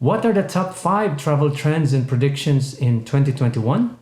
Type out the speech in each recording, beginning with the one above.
What are the top 5 travel trends and predictions in 2021?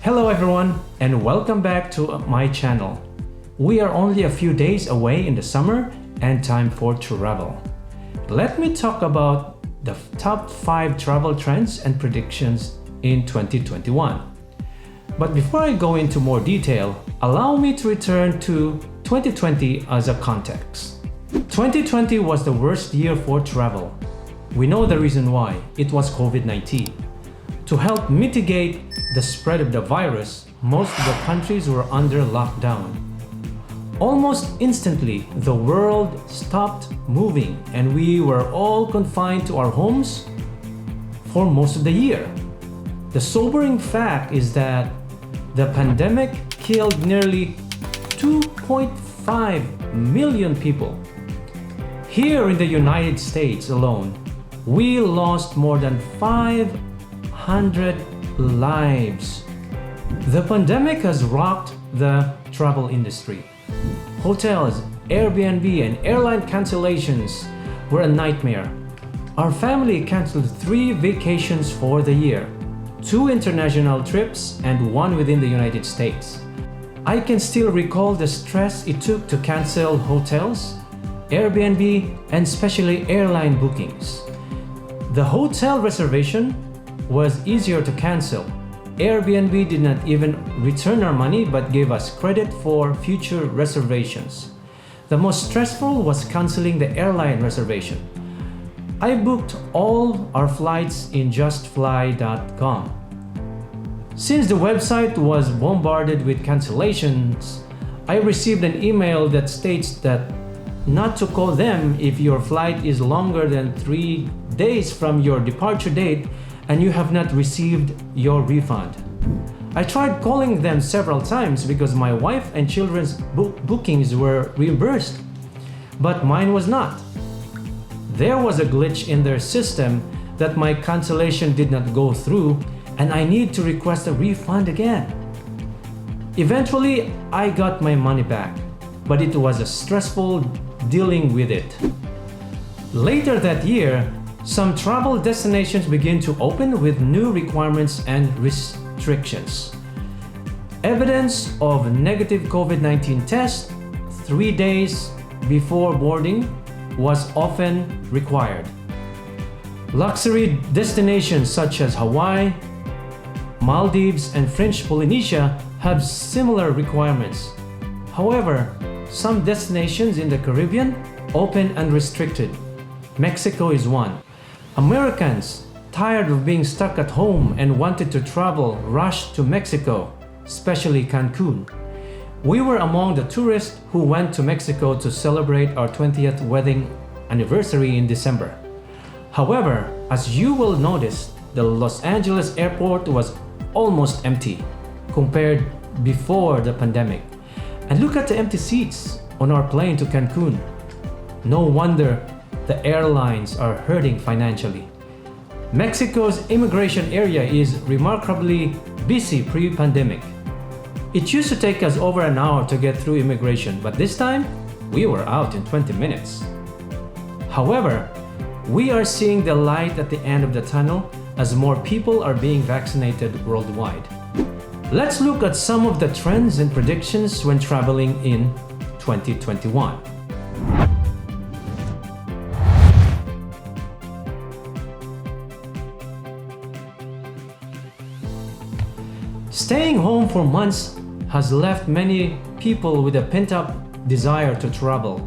Hello everyone and welcome back to my channel. We are only a few days away in the summer and time for travel. Let me talk about the top 5 travel trends and predictions in 2021. But before I go into more detail, allow me to return to 2020 as a context. 2020 was the worst year for travel. We know the reason why. It was COVID-19. To help mitigate the spread of the virus, most of the countries were under lockdown. Almost instantly, the world stopped moving and we were all confined to our homes for most of the year. The sobering fact is that the pandemic killed nearly 2.5 million people. Here in the United States alone, we lost more than 500 lives. The pandemic has rocked the travel industry. Hotels, Airbnb, and airline cancellations were a nightmare. Our family canceled 3 vacations for the year, 2 international trips and 1 within the United States. I can still recall the stress it took to cancel hotels, Airbnb, and especially airline bookings. The hotel reservation was easier to cancel. Airbnb did not even return our money but gave us credit for future reservations. The most stressful was canceling the airline reservation. I booked all our flights in justfly.com. Since the website was bombarded with cancellations, I received an email that states that not to call them if your flight is longer than 3 days from your departure date and you have not received your refund. I tried calling them several times because my wife and children's bookings were reimbursed, but mine was not. There was a glitch in their system that my cancellation did not go through and I need to request a refund again. Eventually, I got my money back, but it was a stressful dealing with it. Later that year, some travel destinations began to open with new requirements and restrictions. Evidence of negative COVID-19 test 3 days before boarding was often required. Luxury destinations such as Hawaii, Maldives, and French Polynesia have similar requirements. However, some destinations in the Caribbean open unrestricted. Mexico is one. Americans, tired of being stuck at home and wanted to travel, rushed to Mexico, especially Cancun. We were among the tourists who went to Mexico to celebrate our 20th wedding anniversary in December. However, as you will notice, the Los Angeles airport was almost empty compared before the pandemic. And look at the empty seats on our plane to Cancun. No wonder the airlines are hurting financially. Mexico's immigration area is remarkably busy pre-pandemic. It used to take us over an hour to get through immigration, but this time, we were out in 20 minutes. However, we are seeing the light at the end of the tunnel as more people are being vaccinated worldwide. Let's look at some of the trends and predictions when traveling in 2021. Staying home for months has left many people with a pent-up desire to travel.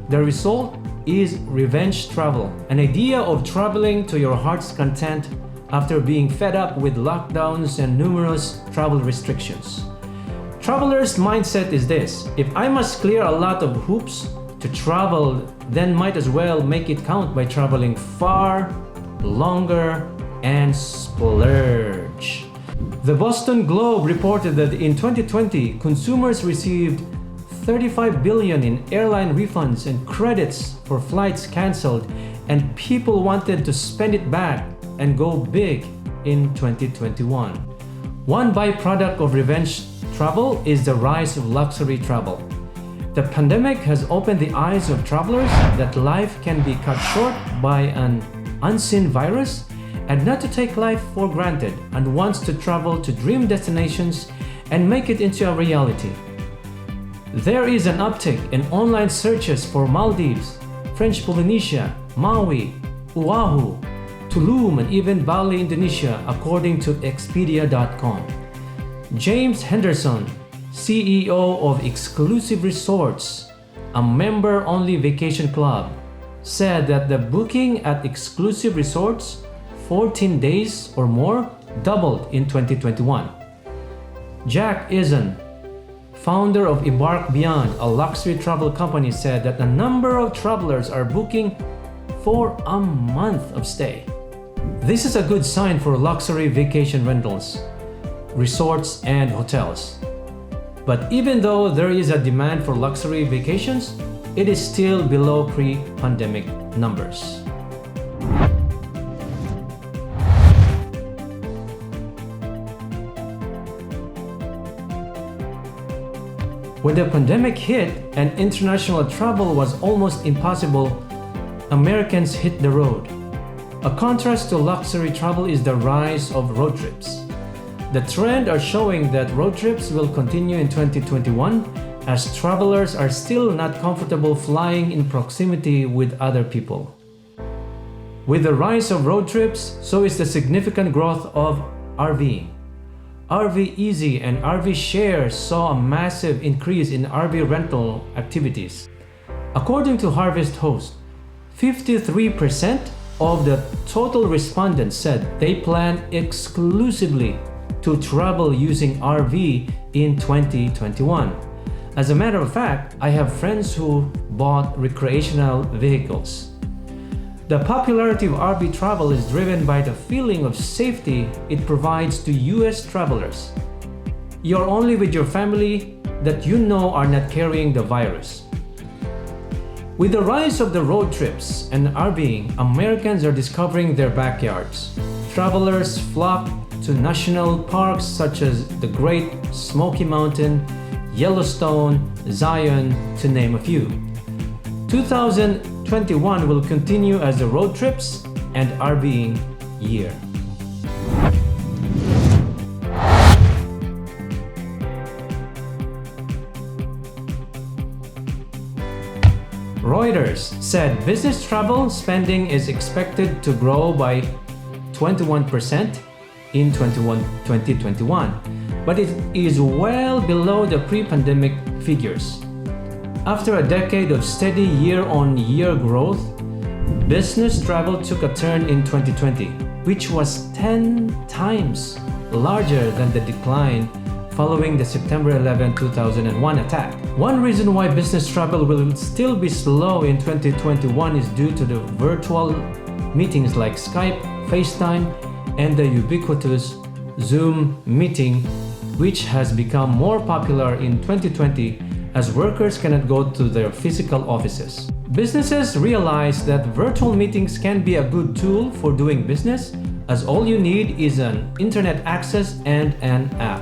The result is revenge travel, an idea of traveling to your heart's content after being fed up with lockdowns and numerous travel restrictions. Travelers' mindset is this: if I must clear a lot of hoops to travel, then might as well make it count by traveling far, longer, and splurge. The Boston Globe reported that in 2020, consumers received $35 billion in airline refunds and credits for flights canceled, and people wanted to spend it back and go big in 2021. One byproduct of revenge travel is the rise of luxury travel. The pandemic has opened the eyes of travelers that life can be cut short by an unseen virus, and not to take life for granted, and wants to travel to dream destinations and make it into a reality. There is an uptick in online searches for Maldives, French Polynesia, Maui, Oahu, Tulum, and even Bali, Indonesia, according to Expedia.com. James Henderson, CEO of Exclusive Resorts, a member-only vacation club, said that the booking at exclusive resorts 14 days or more doubled in 2021. Jack Eason, founder of Embark Beyond, a luxury travel company, said that a number of travelers are booking for a month of stay. This is a good sign for luxury vacation rentals, resorts, and hotels. But even though there is a demand for luxury vacations, it is still below pre-pandemic numbers. When the pandemic hit and international travel was almost impossible, Americans hit the road. A contrast to luxury travel is the rise of road trips. The trend are showing that road trips will continue in 2021 as travelers are still not comfortable flying in proximity with other people. With the rise of road trips, so is the significant growth of RVing. RV Easy and RV Share saw a massive increase in RV rental activities. According to Harvest Host, 53% of the total respondents said they plan exclusively to travel using RV in 2021. As a matter of fact, I have friends who bought recreational vehicles. The popularity of RV travel is driven by the feeling of safety it provides to US travelers. You're only with your family that you know are not carrying the virus. With the rise of the road trips and RVing, Americans are discovering their backyards. Travelers flock to national parks such as the Great Smoky Mountain, Yellowstone, Zion, to name a few. 2021 will continue as the road trips and RVing year. Reuters said business travel spending is expected to grow by 21% in 2021, but it is well below the pre-pandemic figures. After a decade of steady year-on-year growth, business travel took a turn in 2020, which was 10 times larger than the decline following the September 11, 2001 attack. One reason why business travel will still be slow in 2021 is due to the virtual meetings like Skype, FaceTime, and the ubiquitous Zoom meeting, which has become more popular in 2020 as workers cannot go to their physical offices. Businesses realize that virtual meetings can be a good tool for doing business, as all you need is an internet access and an app.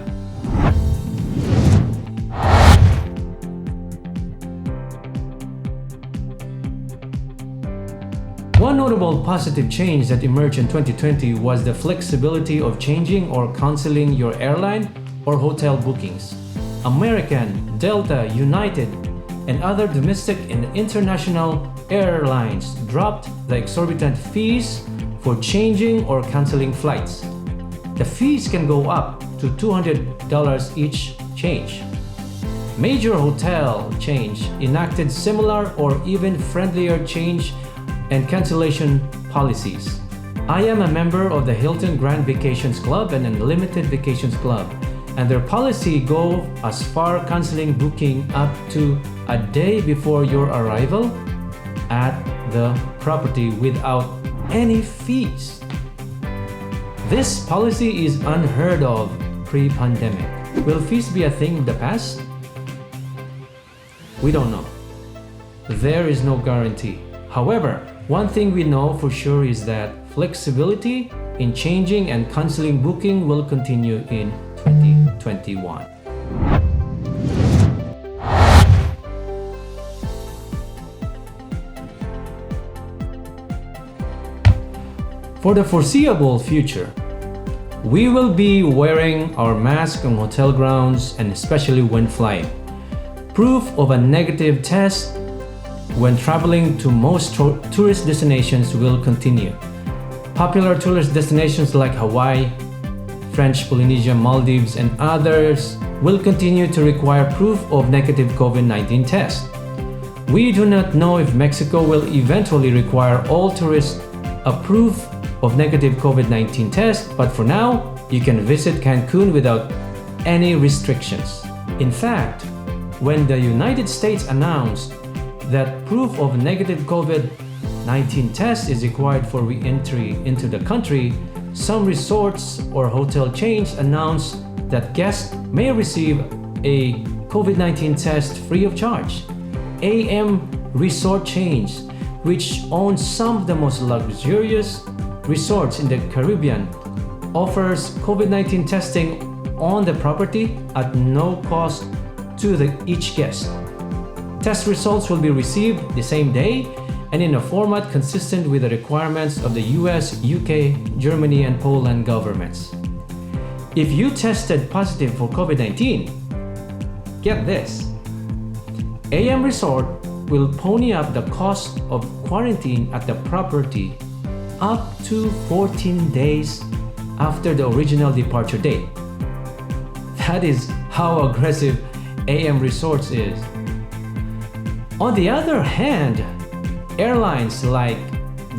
One notable positive change that emerged in 2020 was the flexibility of changing or canceling your airline or hotel bookings. American, Delta, United, and other domestic and international airlines dropped the exorbitant fees for changing or canceling flights. The fees can go up to $200 each change. Major hotel chains enacted similar or even friendlier change and cancellation policies. I am a member of the Hilton Grand Vacations Club and Unlimited Vacations Club, and their policy go as far canceling booking up to a day before your arrival at the property without any fees. This policy is unheard of pre-pandemic. Will fees be a thing of the past? We don't know. There is no guarantee. However, one thing we know for sure is that flexibility in changing and canceling booking will continue in 2021. For the foreseeable future, we will be wearing our mask on hotel grounds and especially when flying. Proof of a negative test when traveling to most tourist destinations will continue. Popular tourist destinations like Hawaii, French Polynesia, Maldives, and others will continue to require proof of negative COVID-19 test. We do not know if Mexico will eventually require all tourists a proof of negative COVID-19 test, but for now, you can visit Cancun without any restrictions. In fact, when the United States announced that proof of negative COVID-19 test is required for re-entry into the country, some resorts or hotel chains announced that guests may receive a COVID-19 test free of charge. AM Resort chains, which owns some of the most luxurious resorts in the Caribbean, offers COVID-19 testing on the property at no cost to each guest. Test results will be received the same day and in a format consistent with the requirements of the US, UK, Germany, and Poland governments. If you tested positive for COVID-19, get this. AM Resort will pony up the cost of quarantine at the property up to 14 days after the original departure date. That is how aggressive AM Resorts is. On the other hand, airlines like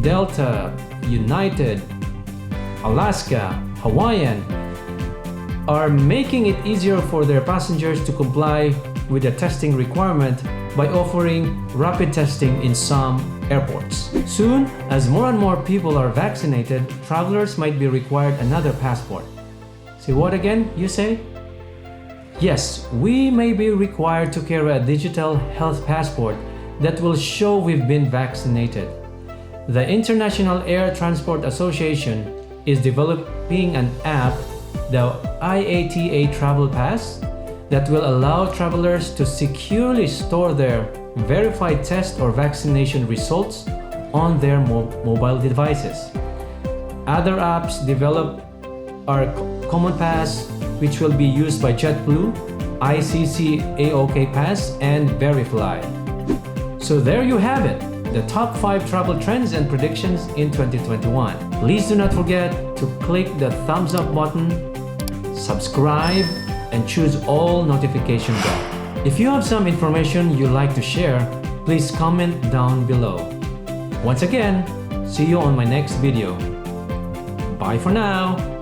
Delta, United, Alaska, Hawaiian are making it easier for their passengers to comply with the testing requirement by offering rapid testing in some airports. Soon, as more and more people are vaccinated, travelers might be required another passport. Say what again, you say? Yes, we may be required to carry a digital health passport that will show we've been vaccinated. The International Air Transport Association is developing an app, the IATA Travel Pass, that will allow travelers to securely store their verified test or vaccination results on their mobile devices. Other apps developed are Common Pass, which will be used by JetBlue, ICC AOK Pass, and Verifly. So there you have it, the top 5 travel trends and predictions in 2021. Please do not forget to click the thumbs up button, subscribe, and choose all notification bell. If you have some information you'd like to share, please comment down below. Once again, see you on my next video. Bye for now.